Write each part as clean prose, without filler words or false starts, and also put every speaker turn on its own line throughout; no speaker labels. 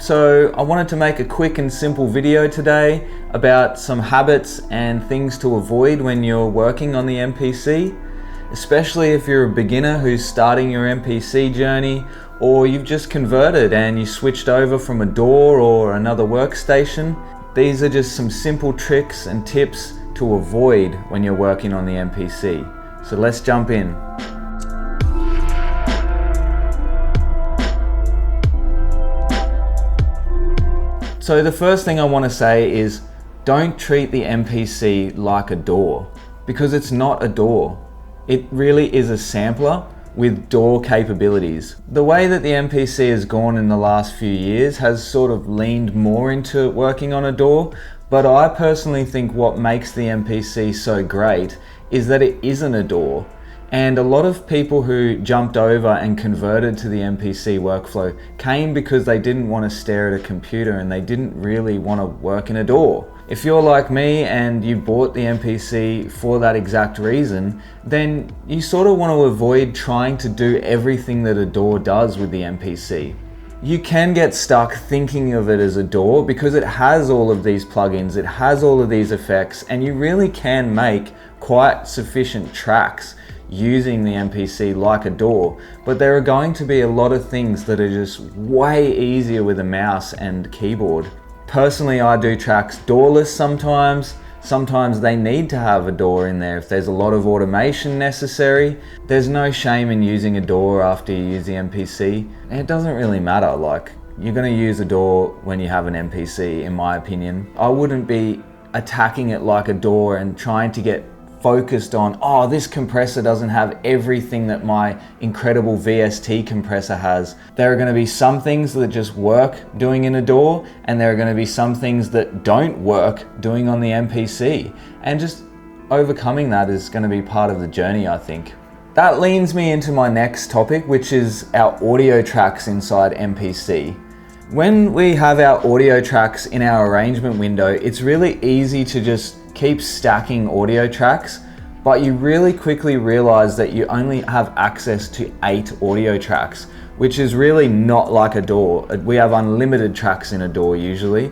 So I wanted to make a quick and simple video today about some habits and things to avoid when you're working on the MPC, especially if you're a beginner who's starting your MPC journey, or you've just converted and you switched over from a DAW or another workstation. These are just some simple tricks and tips to avoid when you're working on the MPC. So let's jump in. So the first thing I want to say is don't treat the MPC like a DAW, because it's not a DAW. It really is a sampler with DAW capabilities. The way that the MPC has gone in the last few years has sort of leaned more into working on a DAW, but I personally think what makes the MPC so great is that it isn't a DAW. And a lot of people who jumped over and converted to the MPC workflow came because they didn't want to stare at a computer and they didn't really want to work in a DAW. If you're like me and you bought the MPC for that exact reason, then you sort of want to avoid trying to do everything that a DAW does with the MPC. You can get stuck thinking of it as a DAW because it has all of these plugins, it has all of these effects, and you really can make quite sufficient tracks using the MPC like a DAW, but there are going to be a lot of things that are just way easier with a mouse and keyboard. Personally, I do tracks DAWless sometimes. Sometimes they need to have a DAW in there if there's a lot of automation necessary. There's no shame in using a DAW after you use the MPC. It doesn't really matter, like, you're gonna use a DAW when you have an MPC, in my opinion. I wouldn't be attacking it like a DAW and trying to get focused on, oh, this compressor doesn't have everything that my incredible VST compressor has. There are going to be some things that just work doing in a DAW, and there are going to be some things that don't work doing on the MPC. And just overcoming that is going to be part of the journey, I think. That leads me into my next topic, which is our audio tracks inside MPC. When we have our audio tracks in our arrangement window, it's really easy to just keep stacking audio tracks, but you really quickly realize that you only have access to 8 audio tracks, which is really not like a DAW. We have unlimited tracks in a DAW usually,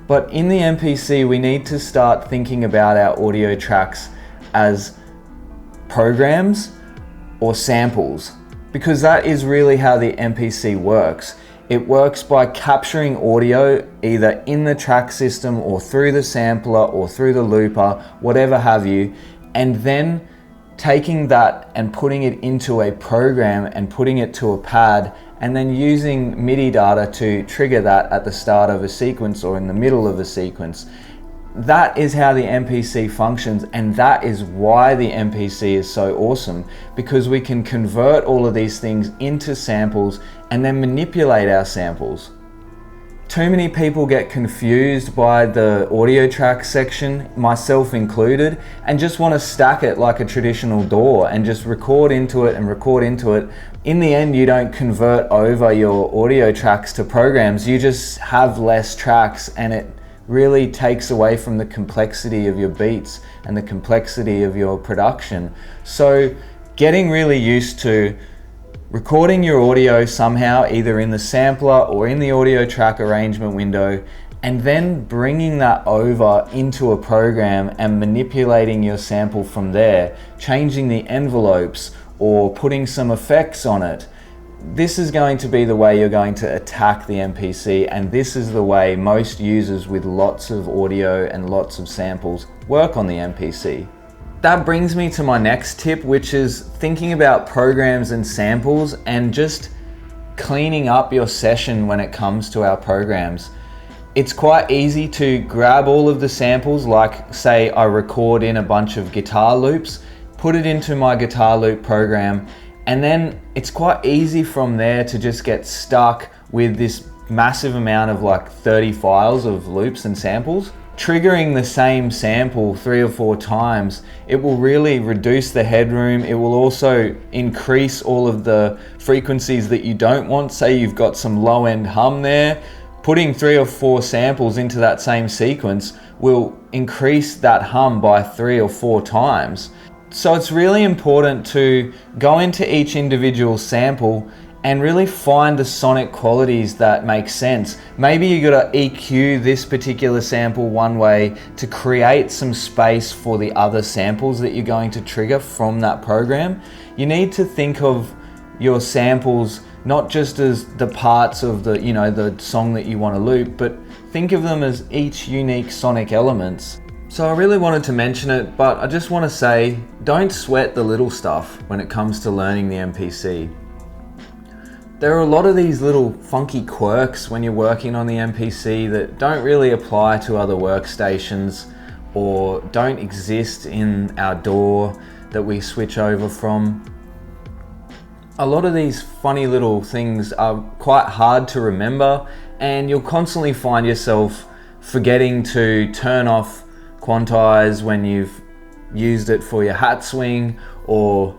but in the MPC we need to start thinking about our audio tracks as programs or samples, because that is really how the MPC works. It works by capturing audio either in the track system or through the sampler or through the looper, whatever have you, and then taking that and putting it into a program and putting it to a pad, and then using MIDI data to trigger that at the start of a sequence or in the middle of a sequence. That is how the MPC functions, and that is why the MPC is so awesome, because we can convert all of these things into samples and then manipulate our samples. Too many people get confused by the audio track section, myself included, and just want to stack it like a traditional DAW and just record into it and record into it. In the end, you don't convert over your audio tracks to programs, you just have less tracks, and it really takes away from the complexity of your beats and the complexity of your production. So getting really used to recording your audio somehow, either in the sampler or in the audio track arrangement window, and then bringing that over into a program and manipulating your sample from there, changing the envelopes or putting some effects on it. This is going to be the way you're going to attack the MPC, and this is the way most users with lots of audio and lots of samples work on the MPC. That brings me to my next tip, which is thinking about programs and samples and just cleaning up your session when it comes to our programs. It's quite easy to grab all of the samples, like say I record in a bunch of guitar loops, put it into my guitar loop program, and then it's quite easy from there to just get stuck with this massive amount of like 30 files of loops and samples. Triggering the same sample 3 or 4 times, it will really reduce the headroom. It will also increase all of the frequencies that you don't want. Say you've got some low end hum there, putting 3 or 4 samples into that same sequence will increase that hum by 3 or 4 times. So it's really important to go into each individual sample and really find the sonic qualities that make sense. Maybe you gotta EQ this particular sample one way to create some space for the other samples that you're going to trigger from that program. You need to think of your samples not just as the parts of the, the song that you want to loop, but think of them as each unique sonic elements. So I really wanted to mention it, but I just want to say, don't sweat the little stuff when it comes to learning the MPC. There are a lot of these little funky quirks when you're working on the MPC that don't really apply to other workstations or don't exist in our DAW that we switch over from. A lot of these funny little things are quite hard to remember, and you'll constantly find yourself forgetting to turn off quantize when you've used it for your hat swing, or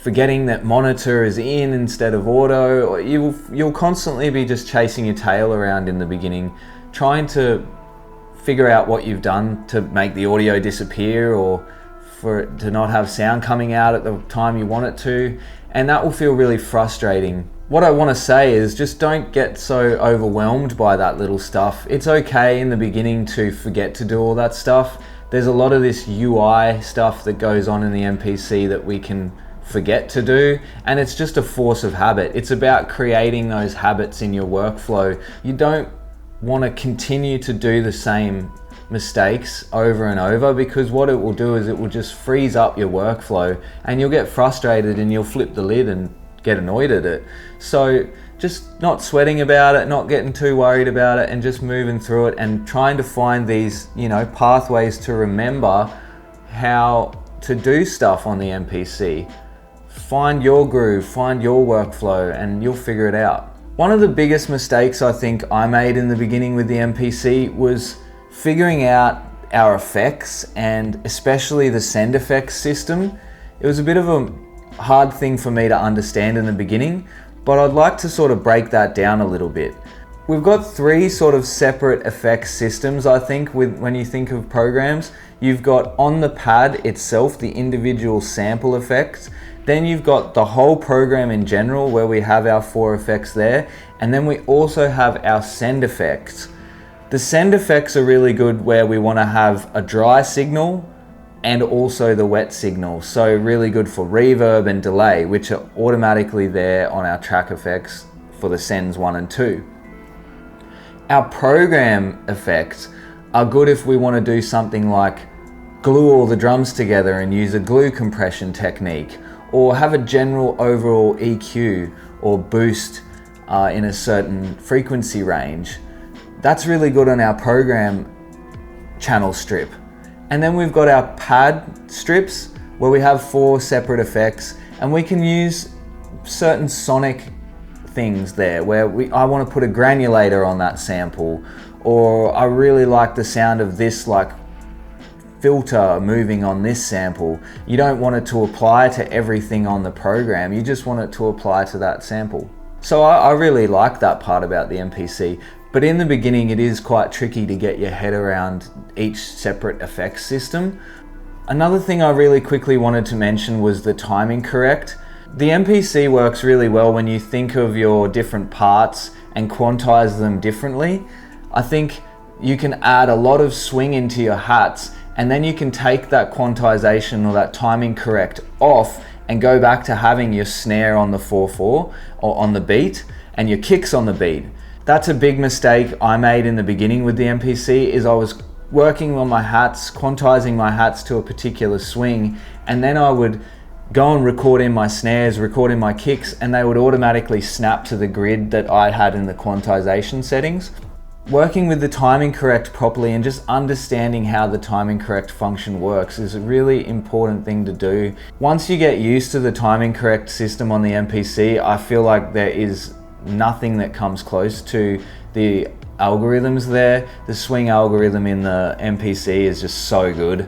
forgetting that monitor is in instead of auto, or you'll constantly be just chasing your tail around in the beginning, trying to figure out what you've done to make the audio disappear or for it to not have sound coming out at the time you want it to, and that will feel really frustrating. What I want to say is just don't get so overwhelmed by that little stuff. It's okay in the beginning to forget to do all that stuff. There's a lot of this UI stuff that goes on in the MPC that we can forget to do, and it's just a force of habit. It's about creating those habits in your workflow. You don't want to continue to do the same mistakes over and over, because what it will do is it will just freeze up your workflow and you'll get frustrated and you'll flip the lid and get annoyed at it. So just not sweating about it, not getting too worried about it, and just moving through it and trying to find these, pathways to remember how to do stuff on the MPC. Find your groove, find your workflow, and you'll figure it out. One of the biggest mistakes I think I made in the beginning with the MPC was figuring out our effects, and especially the send effects system. It was a bit of a hard thing for me to understand in the beginning, but I'd like to sort of break that down a little bit. We've got three sort of separate effects systems, I think, when you think of programs. You've got on the pad itself, the individual sample effects. Then you've got the whole program in general, where we have our 4 effects there. And then we also have our send effects. The send effects are really good where we want to have a dry signal and also the wet signal. So really good for reverb and delay, which are automatically there on our track effects for the sends 1 and 2. Our program effects are good if we want to do something like glue all the drums together and use a glue compression technique, or have a general overall EQ or boost in a certain frequency range. That's really good on our program channel strip. And then we've got our pad strips where we have 4 separate effects, and we can use certain sonic things there where I want to put a granulator on that sample, or I really like the sound of this filter moving on this sample. You don't want it to apply to everything on the program, you just want it to apply to that sample. So I really like that part about the MPC. But in the beginning, it is quite tricky to get your head around each separate effects system. Another thing I really quickly wanted to mention was the timing correct. The MPC works really well when you think of your different parts and quantize them differently. I think you can add a lot of swing into your hats, and then you can take that quantization or that timing correct off and go back to having your snare on the 4/4 or on the beat and your kicks on the beat. That's a big mistake I made in the beginning with the MPC, is I was working on my hats, quantizing my hats to a particular swing, and then I would go and record in my snares, record in my kicks, and they would automatically snap to the grid that I had in the quantization settings. Working with the timing correct properly and just understanding how the timing correct function works is a really important thing to do. Once you get used to the timing correct system on the MPC, I feel like there is nothing that comes close to the algorithms there. The swing algorithm in the MPC is just so good.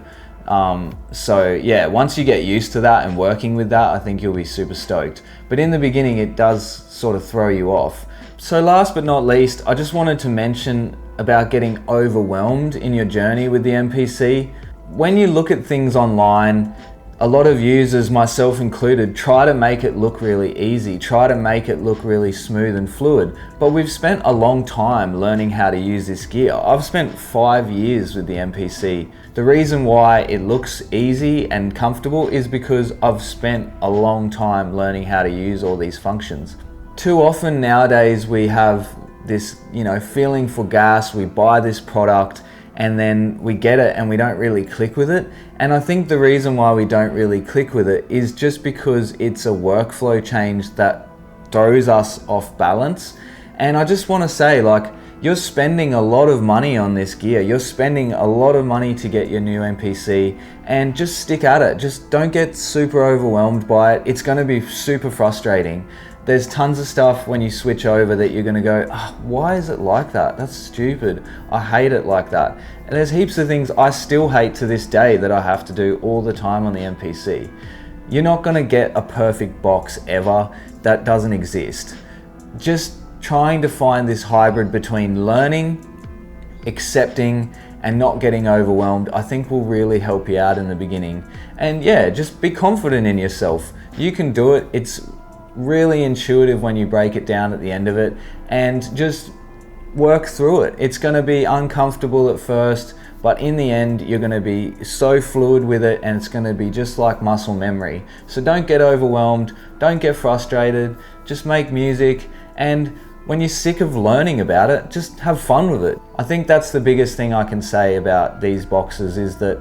So yeah, once you get used to that and working with that, I think you'll be super stoked. But in the beginning, it does sort of throw you off. So last but not least, I just wanted to mention about getting overwhelmed in your journey with the MPC. When you look at things online, A lot of users, myself included, try to make it look really easy, try to make it look really smooth and fluid, but we've spent a long time learning how to use this gear. I've spent 5 years with the MPC. The reason why it looks easy and comfortable is because I've spent a long time learning how to use all these functions. Too often nowadays we have this, feeling for gas, we buy this product, and then we get it and we don't really click with it. And I think the reason why we don't really click with it is just because it's a workflow change that throws us off balance. And I just want to say, you're spending a lot of money on this gear. You're spending a lot of money to get your new MPC, and just stick at it. Just don't get super overwhelmed by it. It's going to be super frustrating. There's tons of stuff when you switch over that you're gonna go, why is it like that? That's stupid. I hate it like that. And there's heaps of things I still hate to this day that I have to do all the time on the MPC. You're not gonna get a perfect box ever. That doesn't exist. Just trying to find this hybrid between learning, accepting, and not getting overwhelmed, I think will really help you out in the beginning. And yeah, just be confident in yourself. You can do it. It's really intuitive when you break it down at the end of it, and just work through it. It's going to be uncomfortable at first, but in the end you're going to be so fluid with it, and it's going to be just like muscle memory. So don't get overwhelmed, don't get frustrated, just make music, and when you're sick of learning about it, just have fun with it. I think that's the biggest thing I can say about these boxes, is that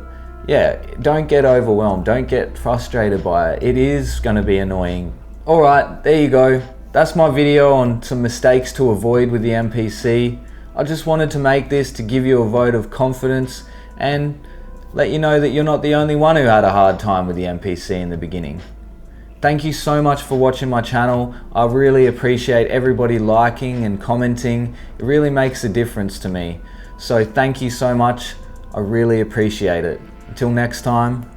don't get overwhelmed, don't get frustrated by it. It is going to be annoying. Alright, there you go. That's my video on some mistakes to avoid with the MPC. I just wanted to make this to give you a vote of confidence and let you know that you're not the only one who had a hard time with the MPC in the beginning. Thank you so much for watching my channel. I really appreciate everybody liking and commenting. It really makes a difference to me. So thank you so much. I really appreciate it. Until next time.